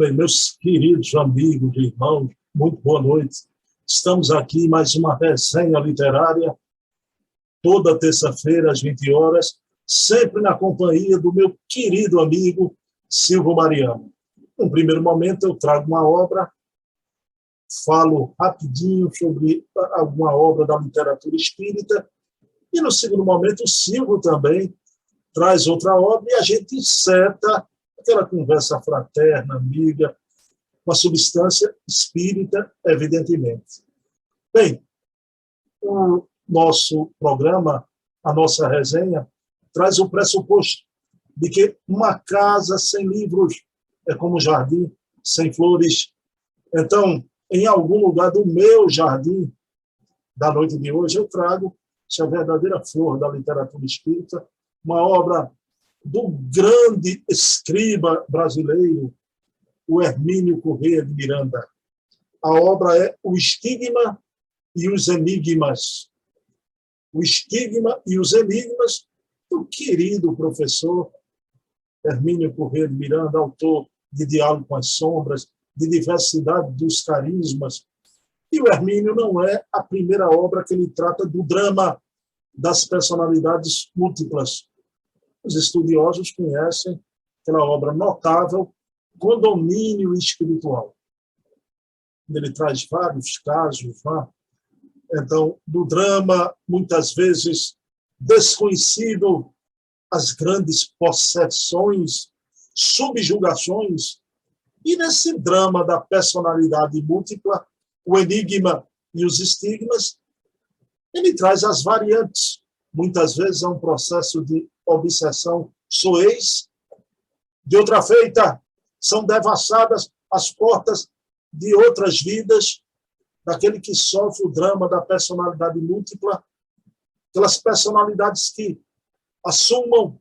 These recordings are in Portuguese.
Bem, meus queridos amigos, irmãos, muito boa noite. Estamos aqui em mais uma resenha literária, toda terça-feira, às 20 horas, sempre na companhia do meu querido amigo Silvio Mariano. No primeiro momento, eu trago uma obra, falo rapidinho sobre alguma obra da literatura espírita, e no segundo momento, o Silvio também traz outra obra, e a gente inseta aquela conversa fraterna, amiga, com a substância espírita, evidentemente. Bem, o nosso programa, a nossa resenha, traz o pressuposto de que uma casa sem livros é como um jardim sem flores. Então, em algum lugar do meu jardim, da noite de hoje, eu trago essa verdadeira flor da literatura espírita, uma obra do grande escriba brasileiro, o Hermínio Corrêa de Miranda. A obra é O Estigma e os Enigmas. O Estigma e os Enigmas do querido professor Hermínio Corrêa de Miranda, autor de Diálogo com as Sombras, de Diversidade dos Carismas. E o Hermínio não é a primeira obra que ele trata do drama das personalidades múltiplas. Os estudiosos conhecem aquela obra notável, Condomínio Espiritual. Ele traz vários casos, então, do drama, muitas vezes desconhecido, as grandes possessões, subjugações, e nesse drama da personalidade múltipla, o enigma e os estigmas, ele traz as variantes. Muitas vezes é um processo de obsessão soez, de outra feita, são devassadas as portas de outras vidas, daquele que sofre o drama da personalidade múltipla, aquelas personalidades que assumam,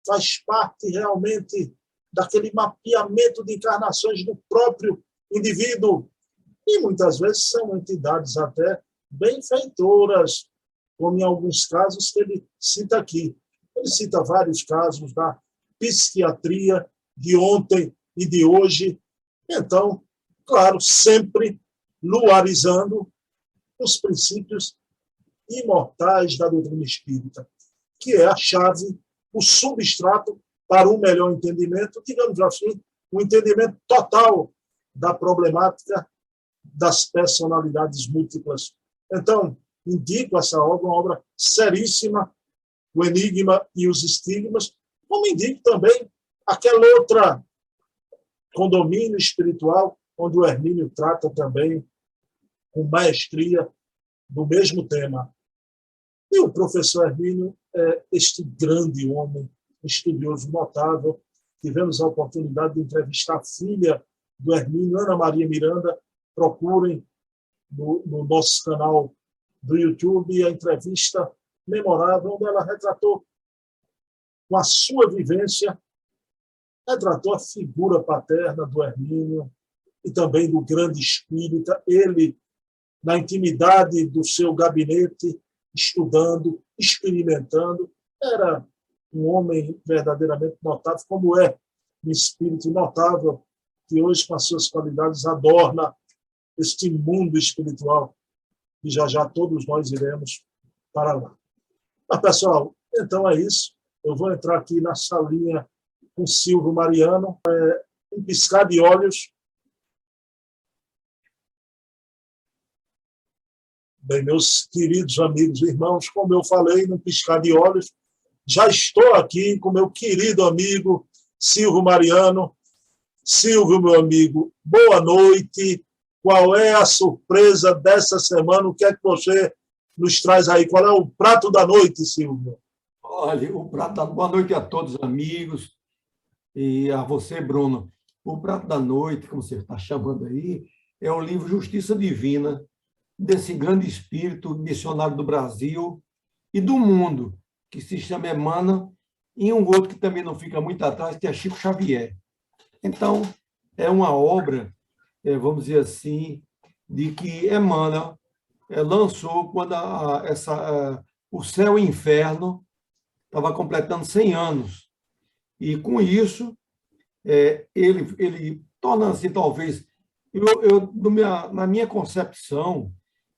faz parte realmente daquele mapeamento de encarnações do próprio indivíduo, e muitas vezes são entidades até benfeitoras, como em alguns casos que ele cita aqui. Ele cita vários casos da psiquiatria de ontem e de hoje. Então, claro, sempre luarizando os princípios imortais da doutrina espírita, que é a chave, o substrato para um melhor entendimento, digamos assim, um entendimento total da problemática das personalidades múltiplas. Então, indico essa obra, uma obra seríssima, O Enigma e os Estigmas, como indico também aquela outra, Condomínio Espiritual, onde o Hermínio trata também com maestria do mesmo tema. E o professor Hermínio é este grande homem, estudioso notável. Tivemos a oportunidade de entrevistar a filha do Hermínio, Ana Maria Miranda. Procurem no nosso canal do YouTube a entrevista memorável, onde ela retratou, com a sua vivência, retratou a figura paterna do Hermínio e também do grande espírita, ele, na intimidade do seu gabinete, estudando, experimentando, era um homem verdadeiramente notável, como é um espírito notável, que hoje, com as suas qualidades, adorna este mundo espiritual, e já todos nós iremos para lá. Mas, pessoal, então é isso. Eu vou entrar aqui na salinha com Silvio Mariano, um piscar de olhos. Bem, meus queridos amigos e irmãos, como eu falei, num piscar de olhos, já estou aqui com meu querido amigo Silvio Mariano. Silvio, meu amigo, boa noite. Qual é a surpresa dessa semana? O que é que você nos traz aí? Qual é o prato da noite, Silvio? Olha, boa noite a todos os amigos e a você, Bruno. O prato da noite, como você está chamando aí, é o livro Justiça Divina, desse grande espírito missionário do Brasil e do mundo, que se chama Emmanuel, e um outro que também não fica muito atrás, que é Chico Xavier. Então, é uma obra, vamos dizer assim, de que Emmanuel lançou quando o Céu e o Inferno estava completando 100 anos. E, com isso, ele tornando-se, talvez, na minha concepção,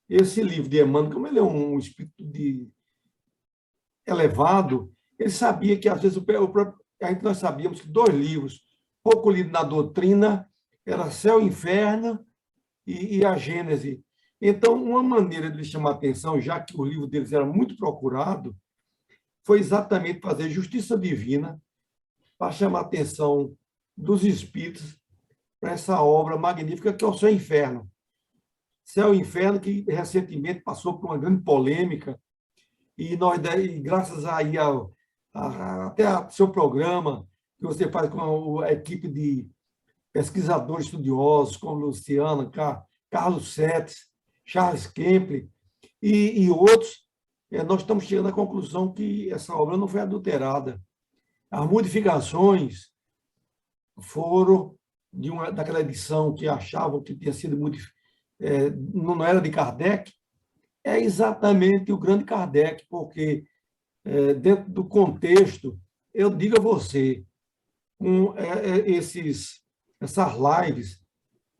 esse livro de Emmanuel, como ele é um espírito elevado, ele sabia que, às vezes, nós sabíamos que 2 livros, pouco lidos na doutrina, era Céu e Inferno e a Gênese. Então, uma maneira de chamar a atenção, já que o livro deles era muito procurado, foi exatamente fazer justiça divina para chamar a atenção dos espíritos para essa obra magnífica que é o Céu e Inferno. Céu e Inferno, que recentemente passou por uma grande polêmica, e graças aí até ao seu programa, que você faz com a equipe de pesquisadores estudiosos, como Luciana, Carlos Setes, Charles Kempler e outros, nós estamos chegando à conclusão que essa obra não foi adulterada. As modificações foram daquela edição que achavam que tinha sido não era de Kardec, é exatamente o grande Kardec, porque dentro do contexto, eu digo a você, com essas lives,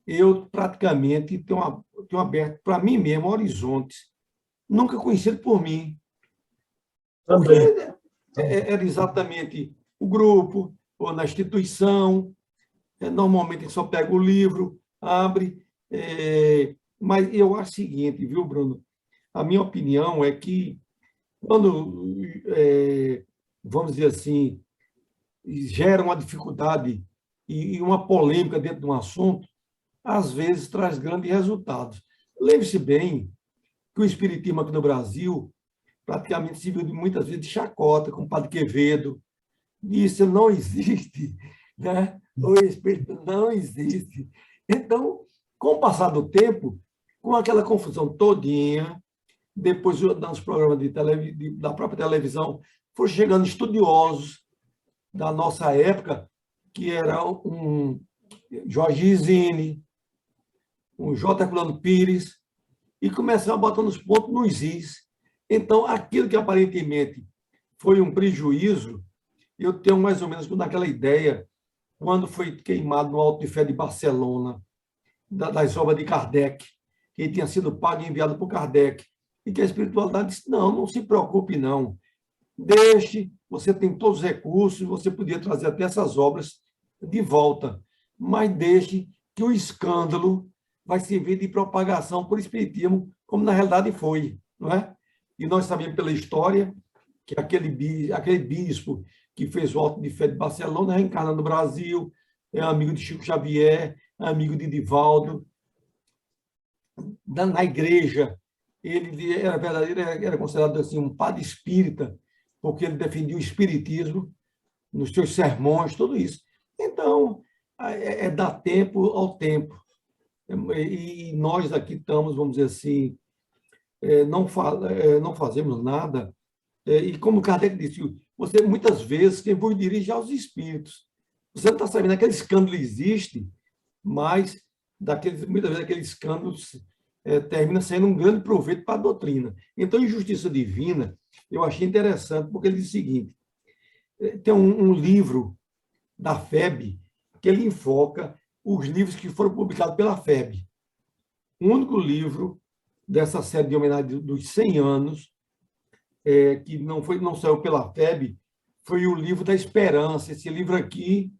eu praticamente tenho aberto para mim mesmo horizontes nunca conhecido por mim. Porque Também. era exatamente o grupo, ou na instituição, normalmente a gente só pega o livro, abre, mas eu acho o seguinte, viu, Bruno? A minha opinião é que quando, vamos dizer assim, gera uma dificuldade e uma polêmica dentro de um assunto, às vezes traz grandes resultados. Lembre-se bem que o espiritismo aqui no Brasil praticamente se viu muitas vezes de chacota, com o Padre Quevedo. Isso não existe, né? O espírito não existe. Então, com o passar do tempo, com aquela confusão todinha, depois nos programas da própria televisão, foram chegando estudiosos da nossa época, que era um Jorge Izine, um J. Herculano Pires, e começaram a botar nos pontos nos is. Então, aquilo que aparentemente foi um prejuízo, eu tenho mais ou menos naquela ideia, quando foi queimado no Alto de Fé de Barcelona, das obras de Kardec, que tinha sido pago e enviado por Kardec, e que a espiritualidade disse, não se preocupe, não. Deixe, você tem todos os recursos, você podia trazer até essas obras de volta, mas deixe que o escândalo vai servir de propagação por espiritismo, como na realidade foi, não é? E nós sabemos pela história que aquele bispo que fez o Alto de Fé de Barcelona reencarna no Brasil, é amigo de Chico Xavier, é amigo de Divaldo. Na igreja, ele era verdadeiro, era considerado assim, um padre espírita, porque ele defendia o espiritismo nos seus sermões, tudo isso. Então, dar tempo ao tempo. E nós aqui estamos, vamos dizer assim, não fazemos nada. E como Kardec disse, você muitas vezes quem vos dirige aos espíritos. Você não está sabendo, aquele escândalo existe, mas muitas vezes aquele escândalo termina sendo um grande proveito para a doutrina. Então, em Justiça Divina, eu achei interessante, porque ele diz o seguinte, tem um livro da FEB que ele enfoca os livros que foram publicados pela FEB. O único livro dessa série de homenagem dos 100 anos, que não saiu pela FEB, foi o livro da Esperança. Esse livro aqui,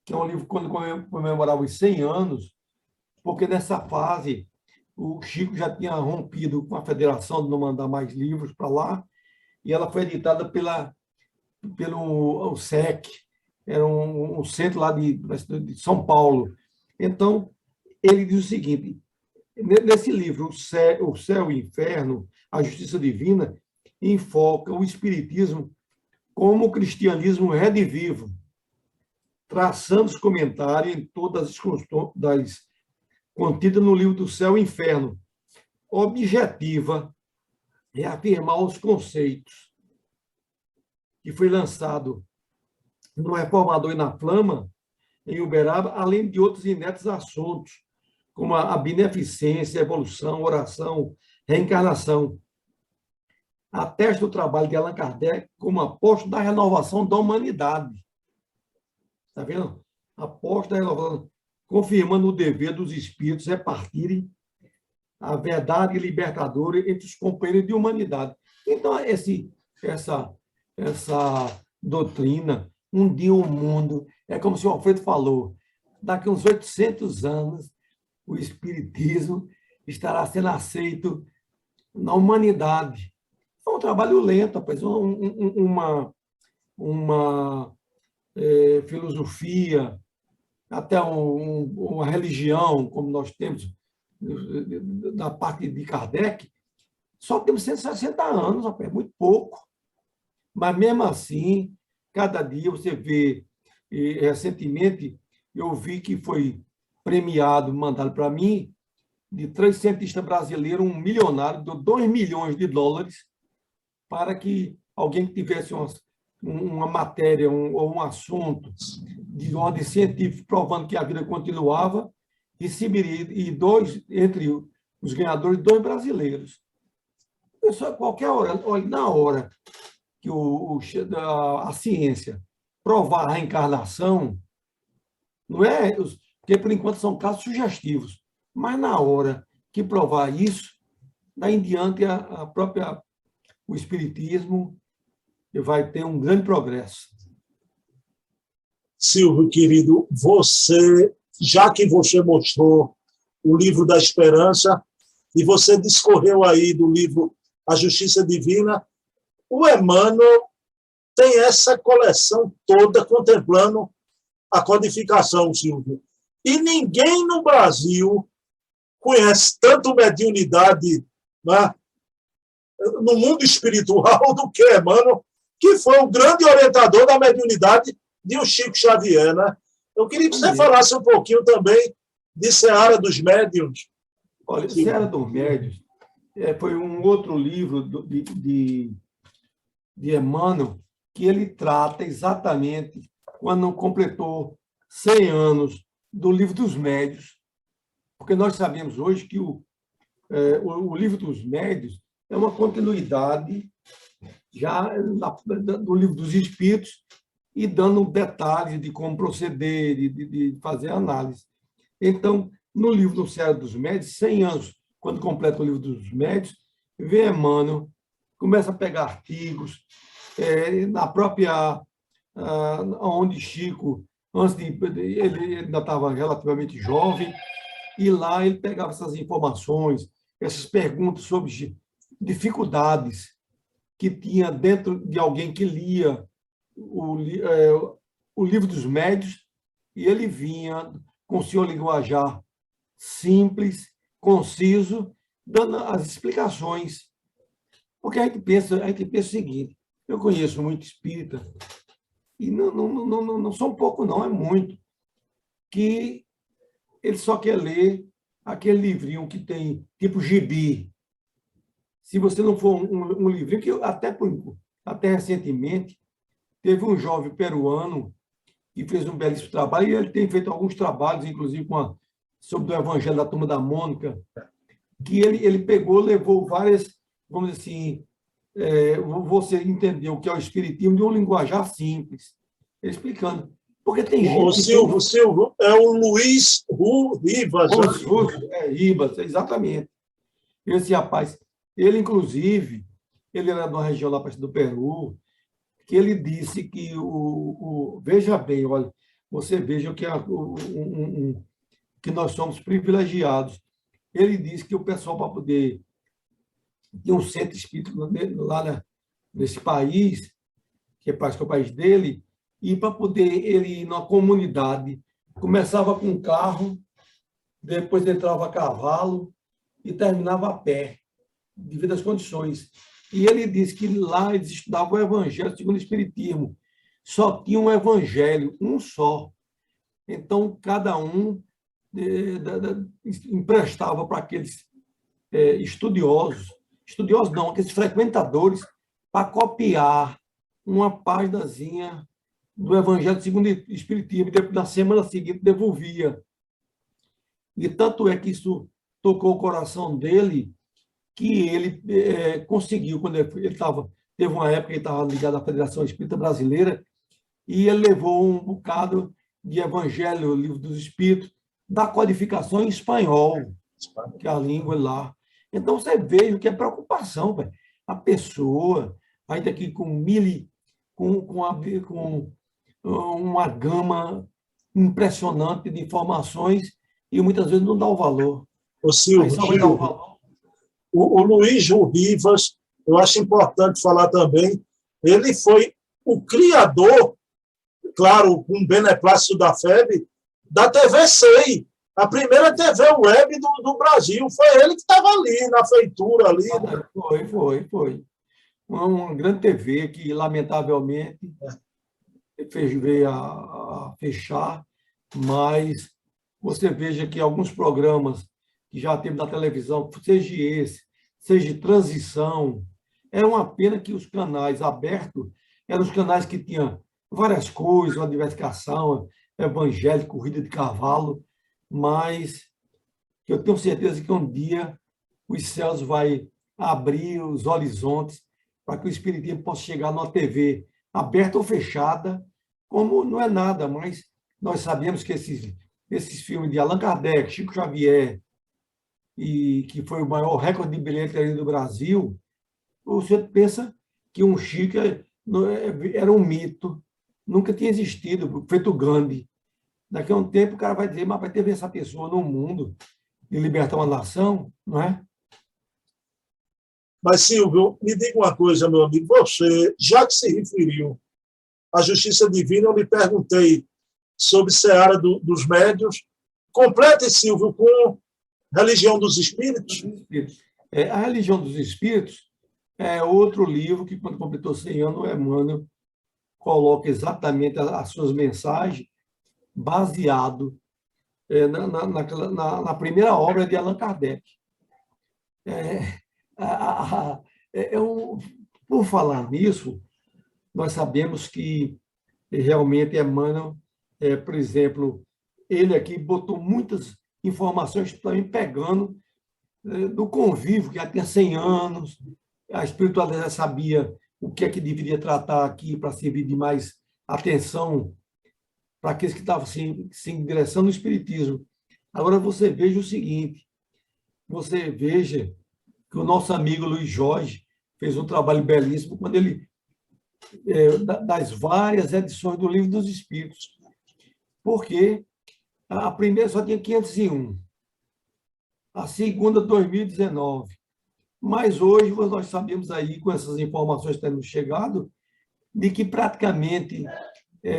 que é um livro quando comemorava os 100 anos, porque nessa fase o Chico já tinha rompido com a federação de não mandar mais livros para lá, e ela foi editada pelo SEC, era um centro lá de São Paulo. Então, ele diz o seguinte, nesse livro, O Céu e o Inferno, a Justiça Divina, enfoca o Espiritismo como o cristianismo redivivo, traçando os comentários em todas as contidas no livro do Céu e Inferno. Objetiva é afirmar os conceitos que foi lançado no Reformador e na Flama, em Uberaba, além de outros inéditos assuntos, como a beneficência, a evolução, oração, reencarnação. Atesta o trabalho de Allan Kardec como apóstolo da renovação da humanidade. Está vendo? Apóstolo da renovação. confirmando o dever dos espíritos repartirem a verdade libertadora entre os companheiros de humanidade. Então, essa doutrina, um dia o mundo, é como se o Alfredo falou, daqui a uns 800 anos, o espiritismo estará sendo aceito na humanidade. É um trabalho lento, rapaz, uma filosofia, até uma religião, como nós temos da parte de Kardec, só temos 160 anos, rapaz, muito pouco. Mas, mesmo assim, cada dia você vê, e recentemente eu vi que foi premiado, mandado para mim, de 3 cientistas brasileiros, um milionário, deu 2 milhões de dólares para que alguém que tivesse uma matéria ou um assunto de ordem científica provando que a vida continuava, receberia, e entre os ganhadores, 2 brasileiros. Pessoal, qualquer hora, olha, na hora que a ciência provar a reencarnação, não é, porque por enquanto são casos sugestivos, mas na hora que provar isso, daí em diante o espiritismo vai ter um grande progresso. Silvio, querido, já que você mostrou o livro da Esperança e você discorreu aí do livro A Justiça Divina, o Emmanuel tem essa coleção toda contemplando a codificação, Silvio. E ninguém no Brasil conhece tanto mediunidade, né, no mundo espiritual do que Emmanuel, que foi o grande orientador da mediunidade de o Chico Xavier. Né? Eu queria que você falasse um pouquinho também de Seara dos Médiuns. Olha, Seara dos Médiuns foi um outro livro de Emmanuel, que ele trata exatamente quando completou 100 anos do Livro dos Médiuns, porque nós sabemos hoje que o Livro dos Médiuns é uma continuidade já do Livro dos Espíritos e dando detalhes de como proceder, de fazer análise. Então, no livro do Seara dos Médiuns, 100 anos, quando completa o Livro dos Médiuns, vem Emmanuel, começa a pegar artigos, na própria, onde Chico, ele ainda estava relativamente jovem, e lá ele pegava essas informações, essas perguntas sobre dificuldades que tinha dentro de alguém que lia o Livro dos Médiuns, e ele vinha com seu linguajar simples, conciso, dando as explicações. Porque a gente pensa o seguinte: eu conheço muito espírita, e não são pouco, não, é muito, que ele só quer ler aquele livrinho que tem, tipo gibi. Se você não for um livrinho, que até recentemente teve um jovem peruano que fez um belíssimo trabalho, e ele tem feito alguns trabalhos, inclusive sobre o Evangelho da Turma da Mônica, que ele pegou, levou várias, vamos dizer assim, você entendeu o que é o espiritismo de um linguajar simples, explicando. Porque tem gente... O Silvio, é o Luiz Rivas. Ribas, exatamente. Esse rapaz, ele, inclusive, ele era de uma região lá do Peru, que ele disse que veja bem, olha, você veja que nós somos privilegiados. Ele disse que o pessoal, para poder ter um centro espírita lá nesse país, que parece que é o país dele, e para poder ele ir na comunidade, começava com um carro, depois entrava a cavalo e terminava a pé, devido às condições. E ele disse que lá eles estudavam o Evangelho segundo o Espiritismo. Só tinha um Evangelho, um só. Então, cada um emprestava para aqueles estudiosos não, aqueles frequentadores, para copiar uma páginazinha do Evangelho segundo o Espiritismo, e na semana seguinte devolvia. E tanto é que isso tocou o coração dele, que ele conseguiu, quando teve uma época que ele estava ligado à Federação Espírita Brasileira, e ele levou um bocado de Evangelho, Livro dos Espíritos, da codificação em espanhol, que é a língua lá. Então, você vê o que é preocupação, velho. A pessoa, ainda aqui com uma gama impressionante de informações e muitas vezes não dá o valor. Ô, Aí só vai dar o valor. O Luiz Gil Rivas, eu acho importante falar também, ele foi o criador, claro, com beneplácito da FEB, da TV SEI, a primeira TV web do Brasil. Foi ele que estava ali, na feitura ali. Foi. Uma grande TV que, lamentavelmente, veio a fechar, mas você veja que alguns programas que já teve na televisão, seja esse, seja de transição, é uma pena que os canais abertos eram os canais que tinham várias coisas, uma diversificação, evangelho, corrida de cavalo, mas eu tenho certeza que um dia os céus vai abrir os horizontes para que o Espiritismo possa chegar numa TV aberta ou fechada, como não é nada, mas nós sabemos que esses filmes de Allan Kardec, Chico Xavier, e que foi o maior recorde de bilheteria do Brasil, você pensa que um Chico era um mito, nunca tinha existido, feito Gandhi. Daqui a um tempo o cara vai dizer, mas vai ter essa pessoa no mundo de libertar uma nação, não é? Mas, Silvio, me diga uma coisa, meu amigo, você, já que se referiu à justiça divina, eu lhe perguntei sobre Seara dos Médiuns. Complete, Silvio, com Religião dos Espíritos. A Religião dos Espíritos é outro livro que, quando completou 100 anos, o Emmanuel coloca exatamente as suas mensagens baseado na primeira obra de Allan Kardec. Por falar nisso, nós sabemos que realmente Emmanuel, por exemplo, ele aqui botou muitas informações também pegando do convívio, que já tinha 100 anos, a espiritualidade sabia o que é que deveria tratar aqui para servir de mais atenção para aqueles que estavam se ingressando no espiritismo. Agora você veja o seguinte, você veja que o nosso amigo Luiz Jorge fez um trabalho belíssimo quando ele, das várias edições do Livro dos Espíritos, porque a primeira só tinha 501, a segunda 2019, mas hoje nós sabemos aí, com essas informações tendo chegado, de que praticamente,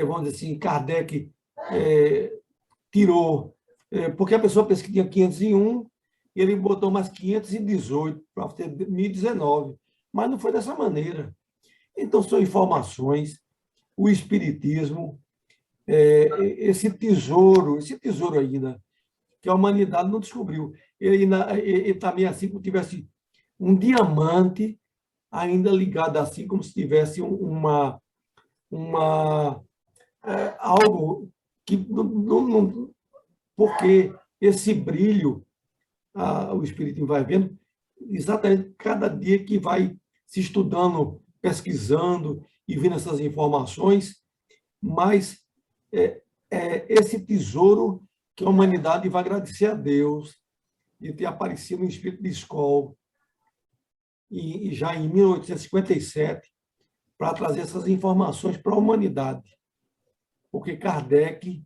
vamos dizer assim, Kardec tirou, porque a pessoa pensa que tinha 501, e ele botou mais 518 para ter 1019, mas não foi dessa maneira. Então, são informações, o Espiritismo, esse tesouro ainda, que a humanidade não descobriu. Ele também, assim, como tivesse um diamante ainda ligado assim, como se tivesse algo que não, porque esse brilho o Espiritismo vai vendo exatamente cada dia que vai se estudando, pesquisando e vendo essas informações, mas esse tesouro que a humanidade vai agradecer a Deus de ter aparecido no Espírito de Escola, e já em 1857, para trazer essas informações para a humanidade. Porque Kardec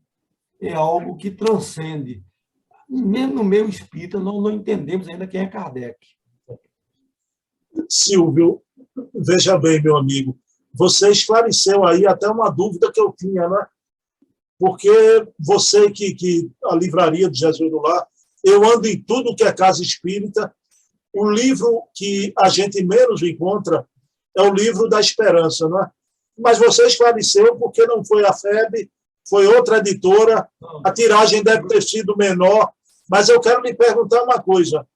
é algo que transcende. Mesmo no meio espírita, nós não entendemos ainda quem é Kardec. Silvio, veja bem, meu amigo, você esclareceu aí até uma dúvida que eu tinha, né? Porque você que a Livraria de Jesus do Lar, eu ando em tudo que é casa espírita, o livro que a gente menos encontra é o livro da esperança, não é? Mas você esclareceu porque não foi a FEB, foi outra editora, a tiragem deve ter sido menor, mas eu quero lhe perguntar uma coisa.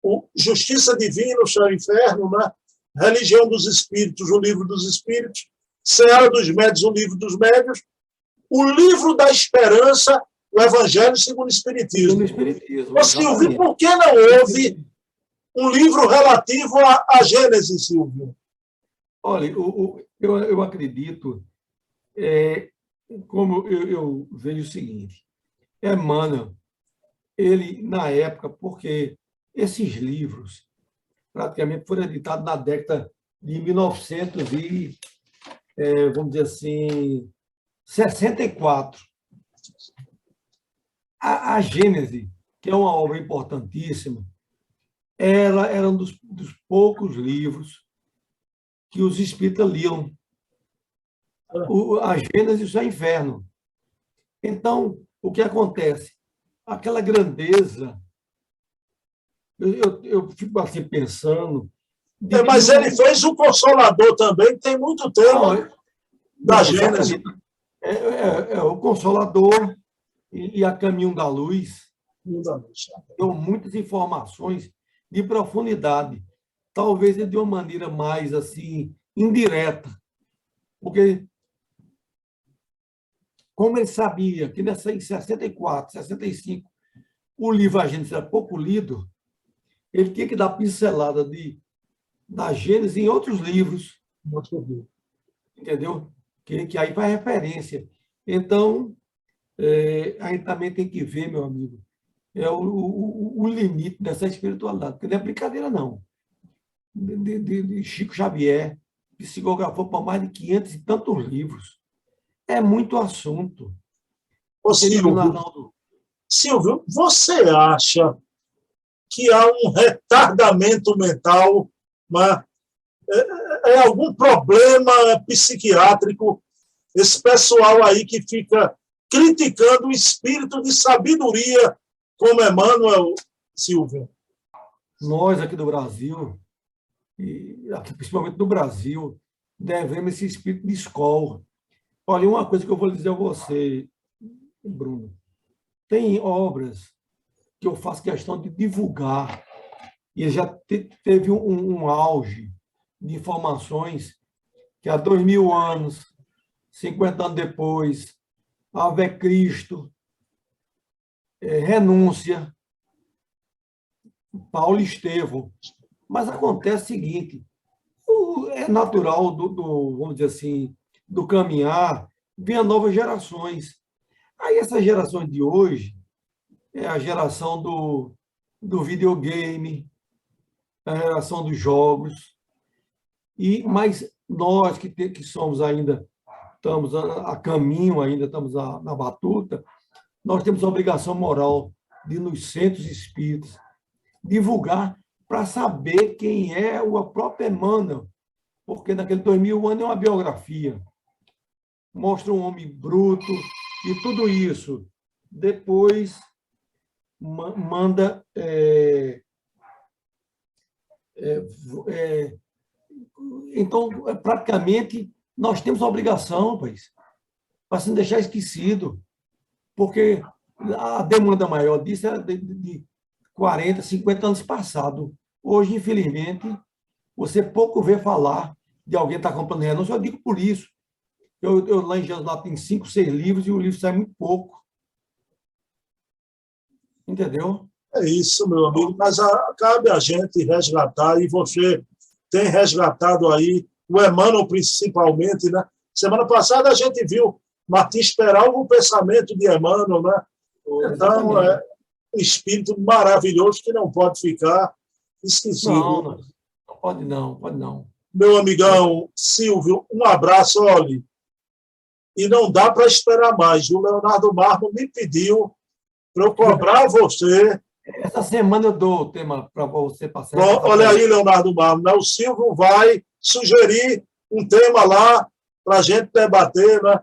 O Justiça Divina, o Céu e o Inferno, né? Religião dos Espíritos, o Livro dos Espíritos, Seara dos Médios, o Livro dos Médios, o Livro da Esperança, o Evangelho segundo o Espiritismo. Silvio, por que não houve um livro relativo à Gênese, Silvio? Olha, eu acredito, como eu vejo o seguinte, Emmanuel, ele, na época, porque esses livros praticamente foram editados na década de 1900 e, vamos dizer assim, 64. A Gênese, que é uma obra importantíssima, ela era um dos poucos livros que os espíritas liam. A Gênese e o Céu e o Inferno. Então, o que acontece? Aquela grandeza, eu fico assim pensando... Mas ele fez o Consolador também, que tem muito tema da Gênese. O Consolador e a Caminho da Luz deu muitas informações de profundidade, talvez de uma maneira mais assim indireta, porque como ele sabia que em 64, 65, o livro A Gênese era pouco lido, ele tinha que dar pincelada da Gênese em outros livros, entendeu? Que aí faz referência. Então, a gente também tem que ver, meu amigo, o limite dessa espiritualidade, porque não é brincadeira, não. De Chico Xavier, psicografou para mais de 500 e tantos livros. É muito assunto. Ô, Silvio, você acha que há um retardamento mental, né? Algum problema psiquiátrico, esse pessoal aí que fica criticando o espírito de sabedoria como Emmanuel, Silvio? Nós aqui do Brasil, e aqui, principalmente no Brasil, devemos esse espírito de escola. Olha, uma coisa que eu vou dizer a você, Bruno, tem obras que eu faço questão de divulgar, e já teve um auge de informações que há 2000 anos, 50 anos depois, Ave Cristo, Renúncia, Paulo Estevão. Mas acontece o seguinte, é natural vamos dizer assim, do caminhar, vem novas gerações. Aí essas gerações de hoje é a geração do videogame, a geração dos jogos, mas nós que somos ainda, estamos a caminho, ainda estamos na batuta, nós temos a obrigação moral de, nos centros espíritas, divulgar para saber quem é o próprio Emmanuel, porque naquele 2000 anos é uma biografia, mostra um homem bruto e tudo isso. Depois manda então, praticamente, nós temos a obrigação, pois, para se não deixar esquecido, porque a demanda maior disso era de 40, 50 anos passados. Hoje, infelizmente, você pouco vê falar de alguém que está comprando renúncia. Eu digo por isso. Eu lá em Jesus lá tem 5, 6 livros e o livro sai muito pouco. Entendeu? É isso, meu amigo. Mas cabe a gente resgatar, e você tem resgatado aí, o Emmanuel principalmente, né? Semana passada a gente viu Martins Peralva, o pensamento de Emmanuel, né? Então, é um espírito maravilhoso que não pode ficar esquecido. Não pode não, pode não. Meu amigão Silvio, um abraço, olha. E não dá para esperar mais. O Leonardo Marmo me pediu para eu cobrar você. Essa semana eu dou o tema para você passar. Olha aí, Leonardo Marmo, né? O Silvio vai sugerir um tema lá para a gente debater, né?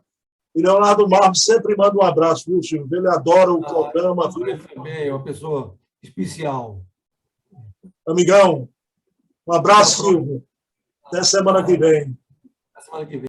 E Leonardo Marmo sempre manda um abraço, viu, Silvio? Ele adora o programa. Ele também é uma pessoa especial. Amigão, um abraço, Silvio. Até semana que vem. Até semana que vem.